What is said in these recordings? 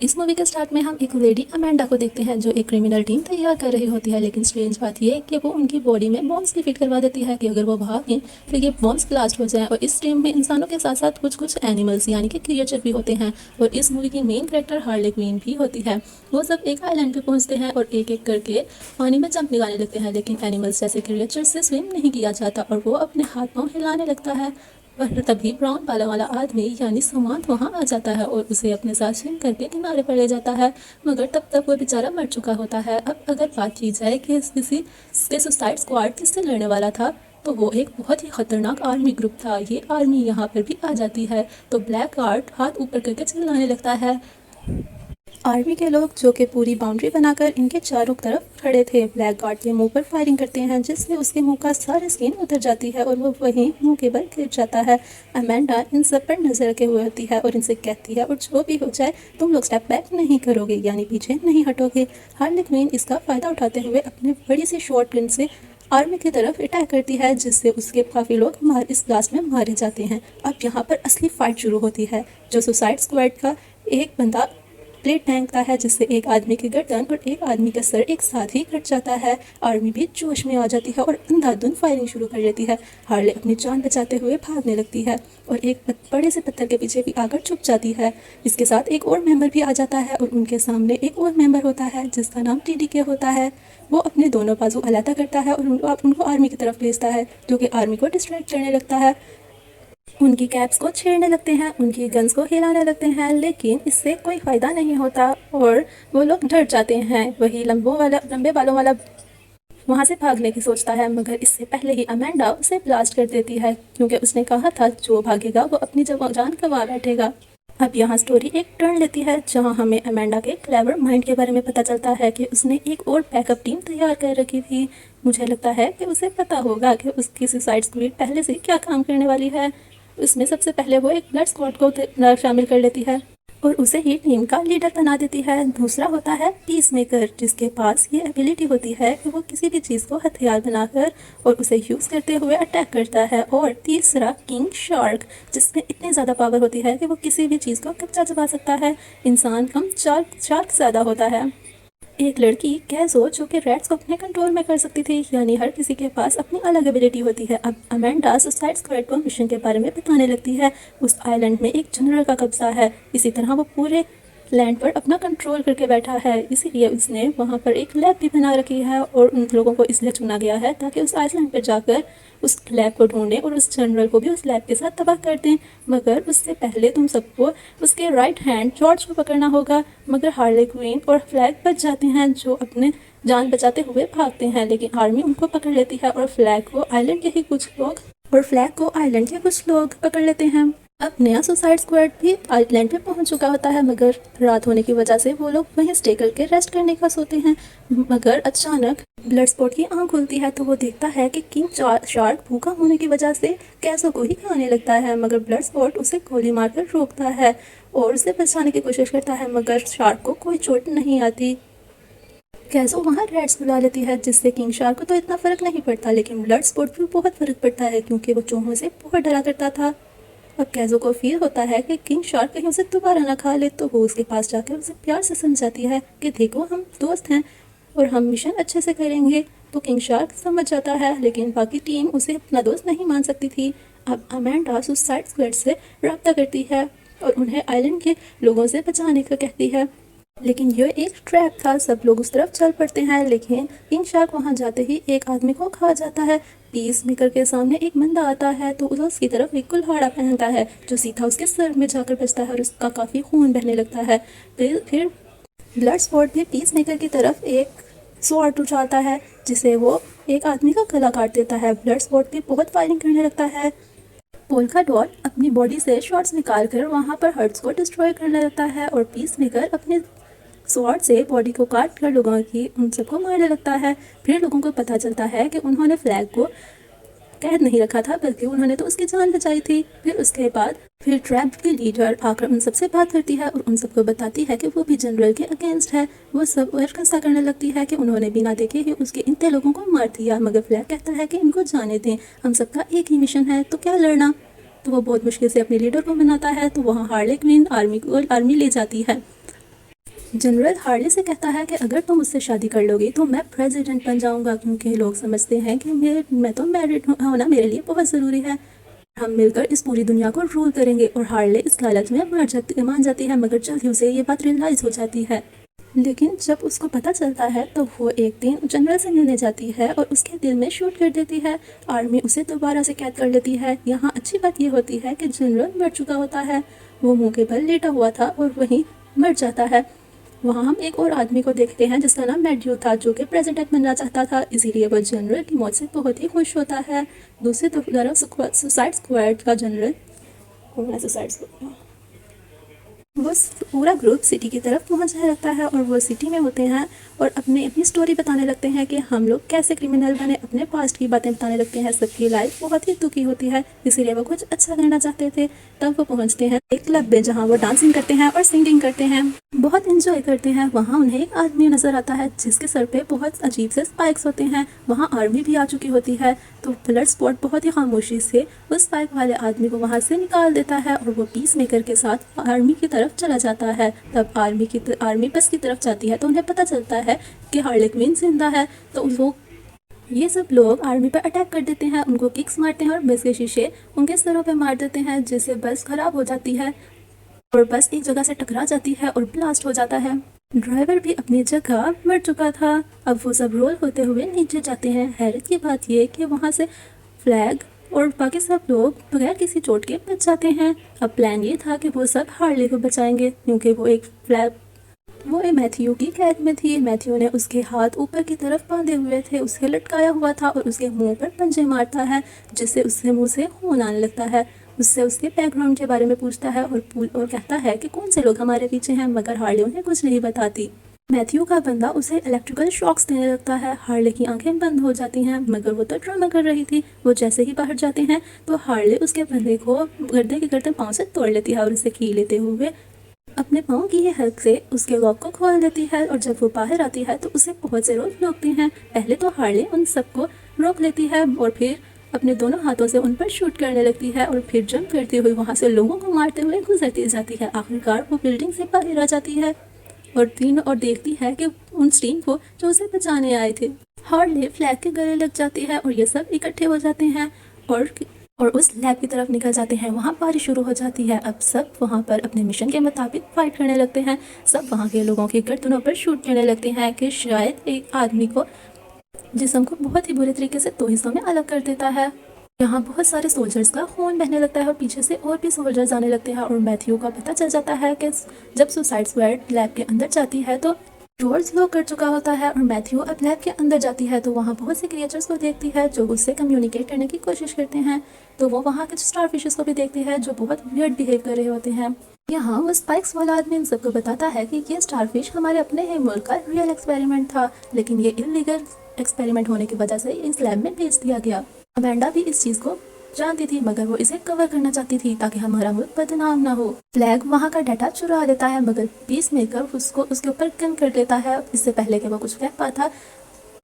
इस मूवी के स्टार्ट में हम एक लेडी अमेंडा को देखते हैं जो एक क्रिमिनल टीम तैयार कर रही होती है। लेकिन स्ट्रेंज बात यह है कि वो उनकी बॉडी में बॉम्ब्स भी फिट करवा देती है कि अगर वो भागें तो ये बॉम्ब्स ब्लास्ट हो जाएं। और इस टीम में इंसानों के साथ साथ कुछ कुछ एनिमल्स यानी कि क्रिएचर भी होते हैं। और इस मूवी की मेन कैरेक्टर हार्ले क्वीन भी होती है। वो सब एक आइलैंड पे पहुंचते हैं और एक एक करके पानी में जंप लगाने लगते हैं। लेकिन एनिमल्स जैसे क्रिएचर से स्विम नहीं किया जाता और वो अपने हाथ पाँव हिलाने लगता है। पर तभी ब्राउन बालों वाला आदमी यानी समांत वहां आ जाता है और उसे अपने साथ स्विम करके किनारे पर ले जाता है। मगर तब तक वो बेचारा मर चुका होता है। अब अगर बात की जाए कि किसी के सुसाइड स्क्वाड किससे लड़ने वाला था तो वो एक बहुत ही खतरनाक आर्मी ग्रुप था। ये आर्मी यहाँ पर भी आ जाती है तो ब्लैक आर्ट हाथ ऊपर करके चिल्लाने लगता है। आर्मी के लोग जो कि पूरी बाउंड्री बनाकर इनके चारों तरफ खड़े थे ब्लैक गार्ड के मुंह पर फायरिंग करते हैं जिससे उसके मुंह का सारी स्किन उतर जाती है और वो वहीं मुंह के बल गिर जाता है। अमेंडा इन सब पर नजर रखे हुए होती है और इनसे कहती है और जो भी हो जाए तुम लोग स्टेप बैक नहीं करोगे यानी पीछे नहीं हटोगे। हार्ले क्वीन इसका फायदा उठाते हुए अपनी बड़ी सी शॉर्ट गन से आर्मी की तरफ अटैक करती है जिससे उसके काफ़ी लोग इस ब्लास्ट में मारे जाते हैं। अब यहाँ पर असली फाइट शुरू होती है। जो सुसाइड स्क्वाड का एक बंदा प्लेट फेंकता है जिससे एक आदमी की गर्दन और एक आदमी का सर एक साथ ही कट जाता है। आर्मी भी जोश में आ जाती है और अंधाधुंध फायरिंग शुरू कर देती है। हार्ले अपनी जान बचाते हुए भागने लगती है और एक बड़े से पत्थर के पीछे भी आकर छुप जाती है। इसके साथ एक और मेंबर भी आ जाता है और उनके सामने एक और मेंबर होता है जिसका नाम टीडीके होता है। वो अपने दोनों बाजू अलहदा करता है और उनको आर्मी की तरफ भेजता है जो कि आर्मी को डिस्ट्रैक्ट करने लगता है। उनकी कैप्स को छेड़ने लगते हैं, उनकी गन्स को हिलाने लगते हैं लेकिन इससे कोई फ़ायदा नहीं होता और वो लोग डर जाते हैं। वही लंबे बालों वाला वहाँ से भागने की सोचता है मगर इससे पहले ही अमेंडा उसे ब्लास्ट कर देती है क्योंकि उसने कहा था जो भागेगा वो अपनी जान गंवा बैठेगा। अब यहाँ स्टोरी एक टर्न लेती है जहाँ हमें अमेंडा के क्लेवर माइंड के बारे में पता चलता है कि उसने एक और बैकअप टीम तैयार कर रखी थी। मुझे लगता है कि उसे पता होगा कि उसकी सुसाइड स्क्वाड पहले से क्या काम करने वाली है। उसमें सबसे पहले वो एक ब्लड स्क्वाड को शामिल कर लेती है और उसे ही टीम का लीडर बना देती है। दूसरा होता है पीस मेकर जिसके पास ये एबिलिटी होती है कि वो किसी भी चीज़ को हथियार बनाकर और उसे यूज़ करते हुए अटैक करता है। और तीसरा किंग शार्क जिसमें इतनी ज़्यादा पावर होती है कि वो किसी भी चीज़ को कच्चा चबा सकता है। इंसान कम शार्क ज़्यादा होता है। एक लड़की कैज़ो जो कि रैट्स को अपने कंट्रोल में कर सकती थी यानी हर किसी के पास अपनी अलग एबिलिटी होती है। अब अमेंडा सुसाइड स्क्वाड को मिशन के बारे में बताने लगती है। उस आइलैंड में एक जनरल का कब्जा है, इसी तरह वो पूरे लैंड पर अपना कंट्रोल करके बैठा है। इसीलिए उसने वहाँ पर एक लैब भी बना रखी है और उन लोगों को इसलिए चुना गया है ताकि उस आइलैंड पर जाकर उस लैब को ढूंढें और उस जनरल को भी उस लैब के साथ तबाह कर दें। मगर उससे पहले तुम सबको उसके राइट हैंड जॉर्ज को पकड़ना होगा। मगर हार्ले क्वीन और फ्लैग बच जाते हैं जो अपने जान बचाते हुए भागते हैं लेकिन आर्मी उनको पकड़ लेती है और फ्लैग को आइलैंड के कुछ लोग पकड़ लेते हैं। अब नया सुसाइड स्क्वाड भी आइलैंड पे पहुंच चुका होता है मगर रात होने की वजह से वो लोग वहीं स्टे करके रेस्ट करने का सोते हैं। मगर अचानक ब्लड स्पॉट की आंख खुलती है तो वो देखता है कि किंग शार्क भूखा होने की वजह से कैसो को ही खाने लगता है। मगर ब्लड स्पॉट उसे गोली मारकर रोकता है और उसे बचाने की कोशिश करता है मगर शार्क को कोई चोट नहीं आती। कैसो वहाँ रेड्स बुला लेती है जिससे किंग शार्क को तो इतना फ़र्क नहीं पड़ता लेकिन ब्लड स्पॉट पर बहुत फ़र्क पड़ता है क्योंकि वो चूहों से बहुत डरा करता था। अब कैज़ो को फील होता है कि किंग शार्क कहीं उसे दोबारा ना खा ले तो वो उसके पास जाकर उसे प्यार से समझाती है कि देखो हम दोस्त हैं और हम मिशन अच्छे से करेंगे। तो किंग शार्क समझ जाता है लेकिन बाकी टीम उसे अपना दोस्त नहीं मान सकती थी। अब अमेंडा सुसाइड स्क्वाड से रब्ता करती है और उन्हें आइलैंड के लोगों से बचाने का कहती है लेकिन यह एक ट्रैप था। सब लोग उस तरफ चल पड़ते हैं लेकिन किंग शार्क वहां जाते ही एक आदमी को खा जाता है। पीस मेकर के सामने एक बंदा आता है तो उसकी तरफ एक कुल्हाड़ा पहनता है जो सीधा उसके सर में जाकर बजता है और उसका काफ़ी खून बहने लगता है। फिर ब्लड स्पॉट भी पीस मेकर की तरफ एक स्वॉर्ड उछालता है जिसे वो एक आदमी का गला काट देता है। ब्लड स्पॉट भी बहुत फायरिंग करने लगता है। पोल्का डॉट अपनी बॉडी से शॉट्स निकालकर वहां पर हर्ट्स को डिस्ट्रॉय करने लगता है और पीस मेकर अपने स्वॉर्ड से बॉडी को काट कर लोगों की उन सबको मारने लगता है। फिर लोगों को पता चलता है कि उन्होंने फ्लैग को कैद नहीं रखा था बल्कि उन्होंने तो उसकी जान बचाई थी। फिर ट्रैप की लीडर आकर उन सबसे बात करती है और उन सबको बताती है कि वो भी जनरल के अगेंस्ट है। वो सब और गुस्सा करने लगती है कि उन्होंने बिना देखे ही उसके इतने लोगों को मार दिया। मगर फ्लैग कहता है कि इनको जाने दें, हम सबका एक ही मिशन है तो क्या लड़ना। तो वो बहुत मुश्किल से अपने लीडर को मनाता है तो वहाँ हार्ले क्वीन आर्मी ले जाती है। जनरल हार्ले से कहता है कि अगर तुम मुझसे शादी कर लोगी तो मैं प्रेसिडेंट बन जाऊंगा, क्योंकि लोग समझते हैं कि मैं तो मैरिड होना मेरे लिए बहुत ज़रूरी है। हम मिलकर इस पूरी दुनिया को रूल करेंगे। और हार्ले इस लालच में मान जाती है, मगर जल्द ही उसे ये बात रियलाइज़ हो जाती है। लेकिन जब उसको पता चलता है तो वो एक दिन जनरल से मिलने जाती है और उसके दिल में शूट कर देती है। आर्मी उसे दोबारा से कैद कर लेती है। यहाँ अच्छी बात ये होती है कि जनरल मर चुका होता है। वो मुंह के बल लेटा हुआ था और वहीं मर जाता है। वहाँ हम एक और आदमी को देखते हैं जिसका नाम मैथ्यू था, जो कि प्रेसिडेंट बनना चाहता था, इसीलिए वो जनरल की मौत से बहुत ही खुश होता है। दूसरी तरफ सुसाइड स्क्वाड का जनरल वो पूरा ग्रुप सिटी की तरफ पहुंच रहता है और वो सिटी में होते हैं और अपनी स्टोरी बताने लगते हैं कि हम लोग कैसे क्रिमिनल बने, अपने पास्ट की बातें बताने लगते हैं। सबकी लाइफ बहुत ही दुखी होती है, इसीलिए वो कुछ अच्छा करना चाहते थे। तब वो पहुंचते हैं एक क्लब में जहां वो डांसिंग करते हैं और सिंगिंग करते हैं, बहुत इंजॉय करते हैं। वहाँ उन्हें एक आदमी नजर आता है जिसके सर पे बहुत अजीब से स्पाइक्स होते हैं। वहाँ आर्मी भी आ चुकी होती है, तो ब्लड स्पॉट बहुत ही खामोशी से उस स्पाइक वाले आदमी को वहाँ से निकाल देता है और वो पीस मेकर के साथ आर्मी की तरफ चला जाता है। तब आर्मी बस की तरफ जाती है तो उन्हें पता चलता है कि हार्ले क्विन जिंदा है। तो वो ये सब लोग आर्मी पर अटैक कर देते हैं, उनको किक्स मारते हैं और बस के शीशे उनके सरों पे मार देते हैं, जिससे बस खराब हो जाती है और बस एक जगह से टकरा जाती है और ब्लास्ट हो जाता है। ड्राइवर भी अपनी जगह मर चुका था। अब वो सब रोल होते हुए नीचे जाते हैं। हैरत की बात ये कि वहाँ से फ्लैग और बाकी सब लोग बगैर किसी चोट के बच जाते हैं। अब प्लान ये था कि वो सब हार्ले को बचाएंगे, क्योंकि वो मैथ्यू की कैद में थी। मैथ्यू ने उसके हाथ ऊपर की तरफ बांधे हुए थे, उसे लटकाया हुआ था और उसके मुंह पर पंजे मारता है, जिससे उससे मुंह से खून आने लगता है। उससे उसके बैकग्राउंड के बारे में पूछता है और कहता है कि कौन से लोग हमारे पीछे हैं, मगर हार्ले उन्हें कुछ नहीं बताती। मैथ्यू का बंदा उसे इलेक्ट्रिकल शॉक्स देने लगता है। हार्ले की आंखें बंद हो जाती हैं, मगर वो तो ड्रामा कर रही थी। वो जैसे ही बाहर जाते हैं तो हार्ले उसके बंदे को गर्दे के गर्दन पाँव से तोड़ लेती है और उसे खींच लेते हुए अपने पाँव की हेल्प से उसके लॉक को खोल देती है। और जब वो बाहर आती है तो उसे बहुत से लोग रोकते हैं। पहले तो हार्ले उन सबको रोक लेती है और फिर अपने दोनों हाथों से उन पर शूट करने लगती है और फिर जंप करती हुई वहाँ से लोगों को मारते हुए गुजरती जाती है। आखिरकार वो बिल्डिंग से बाहर आ जाती है और देखती है कि उन स्टीम को जो उसे बचाने आए थे। हार्ले फ्लैग के गले लग जाती है और ये सब इकट्ठे हो जाते हैं और उस लैब की तरफ निकल जाते हैं। वहाँ बारिश शुरू हो जाती है। अब सब वहाँ पर अपने मिशन के मुताबिक फाइट करने लगते हैं। सब वहाँ के लोगों के गर्दनों पर शूट करने लगते हैं कि शायद एक आदमी को जिस्म को बहुत ही बुरे तरीके से 2 हिस्सों में अलग कर देता है। यहाँ बहुत सारे सोल्जर्स का खून बहने लगता है और पीछे से और भी सोल्जर्स आने लगते हैं और मैथ्यू का पता चल जाता है कि जब सुसाइड स्क्वाड लैब के अंदर जाती है तो डोर्स लॉक कर चुका होता है। और मैथ्यू अब लैब के अंदर जाती है तो वहाँ बहुत से क्रिएचर्स को देखती है जो उससे कम्युनिकेट करने की कोशिश करते हैं। तो वो वहाँ के स्टारफिशेस को भी देखती है जो बहुत वियर्ड बिहेव कर रहे होते हैं। यहाँ वो स्पाइक्स वाला आदमी इन सबको बताता है कि ये स्टारफिश हमारे अपने ही मुल्क का रियल एक्सपेरिमेंट था, लेकिन ये इलीगल एक्सपेरिमेंट होने की वजह से इस लैब में भेज दिया गया। अमेंडा भी इस चीज़ को जानती थी, मगर वो इसे कवर करना चाहती थी ताकि हमारा मुल्क बदनाम ना हो। फ्लैग वहाँ का डाटा चुरा लेता है, मगर पीस मेकर उसको उसके ऊपर गन कर लेता है इससे पहले कि वो कुछ कह पाता।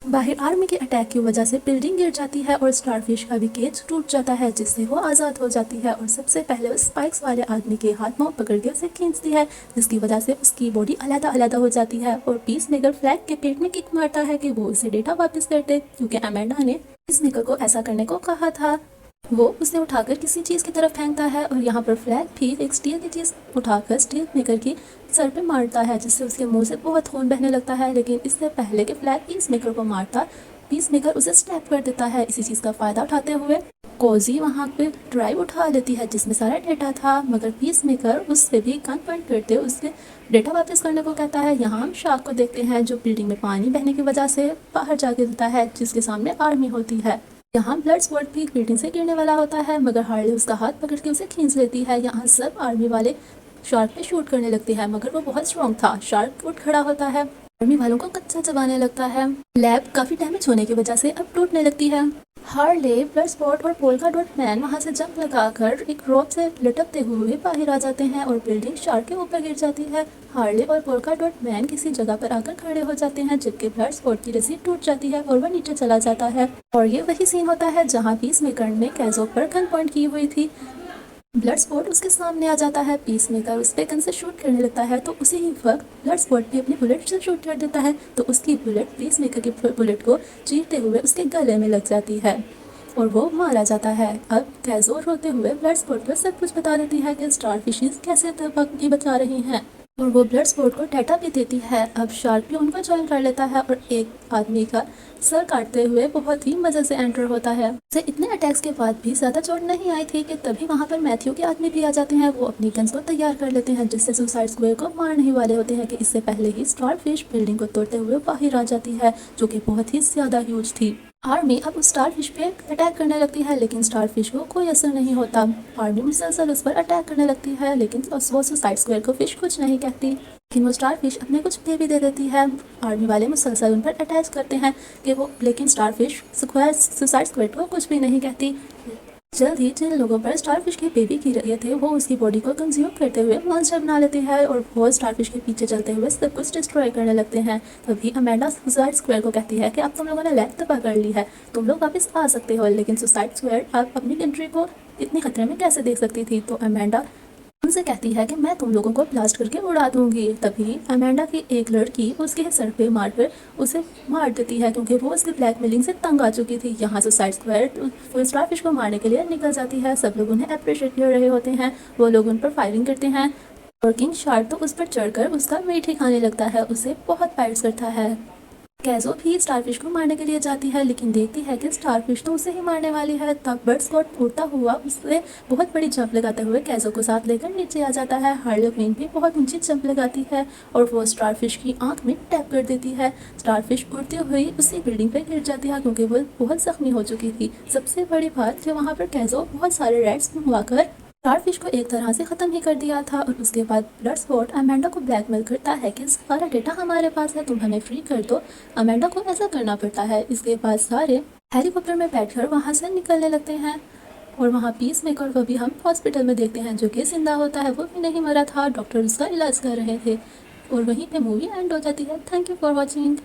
बाहर आर्मी के अटैक की वजह से बिल्डिंग गिर जाती है और स्टारफिश का भी केज टूट जाता है, जिससे वो आज़ाद हो जाती है। और सबसे पहले उस स्पाइक्स वाले आदमी के हाथ पांव पकड़ के उसे खींचती है, जिसकी वजह से उसकी बॉडी अलग-अलग हो जाती है। और पीस मेकर फ्लैग के पेट में किक मारता है कि वो उसे डेटा वापस कर दे, क्योंकि अमेंडा ने पीस मेकर को ऐसा करने को कहा था। वो उसे उठाकर किसी चीज़ की तरफ फेंकता है और यहाँ पर फ्लैग भी एक स्टील की चीज़ उठाकर स्टील मेकर की सर पे मारता है, जिससे उसके मुंह से बहुत खून बहने लगता है। लेकिन इससे पहले कि फ्लैग पीस मेकर को मारता, पीस मेकर उसे स्टैप कर देता है। इसी चीज़ का फ़ायदा उठाते हुए कोजी वहाँ पे ड्राइव उठा लेती है जिसमें सारा डेटा था, मगर पीस मेकर उससे भी गन पॉइंट करते उसके डेटा वापस करने को कहता है। यहाँ हम शार्क को देखते हैं जो बिल्डिंग में पानी बहने की वजह से बाहर जा गिरता है, जिसके सामने आर्मी होती है। यहाँ ब्लड स्पॉट भी बिल्डिंग से गिरने वाला होता है, मगर हार्ले उसका हाथ पकड़ के उसे खींच लेती है। यहाँ सब आर्मी वाले शार्क पे शूट करने लगते हैं, मगर वो बहुत स्ट्रॉन्ग था। शार्क उठ खड़ा होता है, आर्मी वालों को कच्चा चबाने लगता है। लैब काफी डैमेज होने की वजह से अब टूटने लगती है। हार्ले, ब्लड स्पॉट और पोल्का डॉट मैन वहाँ से जंप लगाकर एक रोप से लटकते हुए बाहर आ जाते हैं और बिल्डिंग शार्क के ऊपर गिर जाती है। हार्ले और पोल्का डॉट मैन किसी जगह पर आकर खड़े हो जाते हैं, जबकि ब्लड स्पॉट की रस्सी टूट जाती है और वह नीचे चला जाता है। और ये वही सीन होता है जहाँ पीस मेकर ने कैज़ो पर गन पॉइंट की हुई थी। ब्लड स्पॉट उसके सामने आ जाता है। पीस मेकर उस पे गन से शूट करने लगता है तो उसी ही वक्त ब्लड स्पॉट भी अपनी बुलेट से शूट कर देता है तो उसकी बुलेट पीस मेकर की बुलेट को चीरते हुए उसके गले में लग जाती है और वो मारा जाता है। अब कैज़ो रोते हुए ब्लड स्पॉट को सब कुछ बता देती है कि स्टार फिशेस कैसे तबाही बचा रही हैं और वो ब्लड स्पॉट को डाटा भी देती है। अब शार्क भी उनको ज्वाइन कर लेता है और एक आदमी का सर काटते हुए बहुत ही मजे से एंटर होता है। उसे इतने अटैक्स के बाद भी ज्यादा चोट नहीं आई थी कि तभी वहाँ पर मैथ्यू के आदमी भी आ जाते हैं। वो अपनी गन्स को तैयार कर लेते हैं जिससे सुसाइड स्क्वायर को मारने ही वाले होते हैं कि इससे पहले ही स्टार फिश बिल्डिंग को तोड़ते हुए बाहर आ जाती है जो कि बहुत ही ज्यादा ह्यूज थी। आर्मी अब उस स्टार फिश पे अटैक करने लगती है लेकिन स्टार फिश को कोई असर नहीं होता। आर्मी मुसलसल उस पर अटैक करने लगती है लेकिन वो सुसाइड स्क्वायर को फिश कुछ नहीं कहती लेकिन वो स्टार फिश अपने कुछ दे भी दे देती है। आर्मी वाले मुसलसल उन पर अटैच करते हैं कि वो लेकिन स्टार फिश सुसाइड स्क्वायर को कुछ भी नहीं कहती। जल्द ही जिन लोगों पर स्टारफिश के बेबी गिर रहे थे वो उसकी बॉडी को कंज्यूम करते हुए मॉन्स्टर बना लेते हैं और वो स्टारफिश के पीछे चलते हुए सब कुछ डिस्ट्रॉय करने लगते हैं। तभी अमेंडा सुसाइड स्क्वायर को कहती है कि अब तुम लोगों ने लैब तबाह कर ली है, तुम लोग वापस आ सकते हो। लेकिन सुसाइड स्क्वायर आप अपनी कंट्री को इतने खतरे में कैसे देख सकती थी। तो अमेंडा उनसे कहती है कि मैं तुम लोगों को ब्लास्ट करके उड़ा दूंगी। तभी अमेंडा की एक लड़की उसके सर पे मारकर उसे मार देती है क्योंकि वो उसकी ब्लैकमेलिंग से तंग आ चुकी थी। यहाँ सुसाइड स्क्वायर स्टारफिश को मारने के लिए निकल जाती है। सब लोग उन्हें अप्रिशिएट कर रहे होते हैं, वो लोग उन पर फायरिंग करते हैं और किंग शार्क तो उस पर चढ़कर उसका मीट ही खाने लगता है, उसे बहुत फाइट्स करता है। कैज़ो भी स्टारफिश को मारने के लिए जाती है लेकिन देखती है कि स्टारफिश तो उसे ही मारने वाली है। तब बर्ड स्कॉट उड़ता हुआ उससे बहुत बड़ी जंप लगाते हुए कैज़ो को साथ लेकर नीचे आ जाता है। हार्ले क्वीन भी बहुत ऊंची जंप लगाती है और वो स्टारफिश की आंख में टैप कर देती है। स्टारफिश उड़ती हुई उसी बिल्डिंग पर गिर जाती है क्योंकि वो बहुत जख्मी हो चुकी थी। सबसे बड़ी बात कि वहाँ पर कैज़ो बहुत सारे रैट्स मंगवाकर स्टारफिश को एक तरह से ख़त्म ही कर दिया था। और उसके बाद ब्लड स्पॉट अमेंडा को ब्लैकमेल करता है कि सारा डेटा हमारे पास है, तुम हमें फ्री कर दो। अमेंडा को ऐसा करना पड़ता है। इसके बाद सारे हेलीकॉप्टर में बैठकर वहाँ से निकलने लगते हैं और वहाँ पीस मेकर को भी हम हॉस्पिटल में देखते हैं जो कि जिंदा होता है, वो भी नहीं मरा था, डॉक्टर उसका इलाज कर रहे थे और वहीं पे मूवी एंड हो जाती है। Thank you for watching.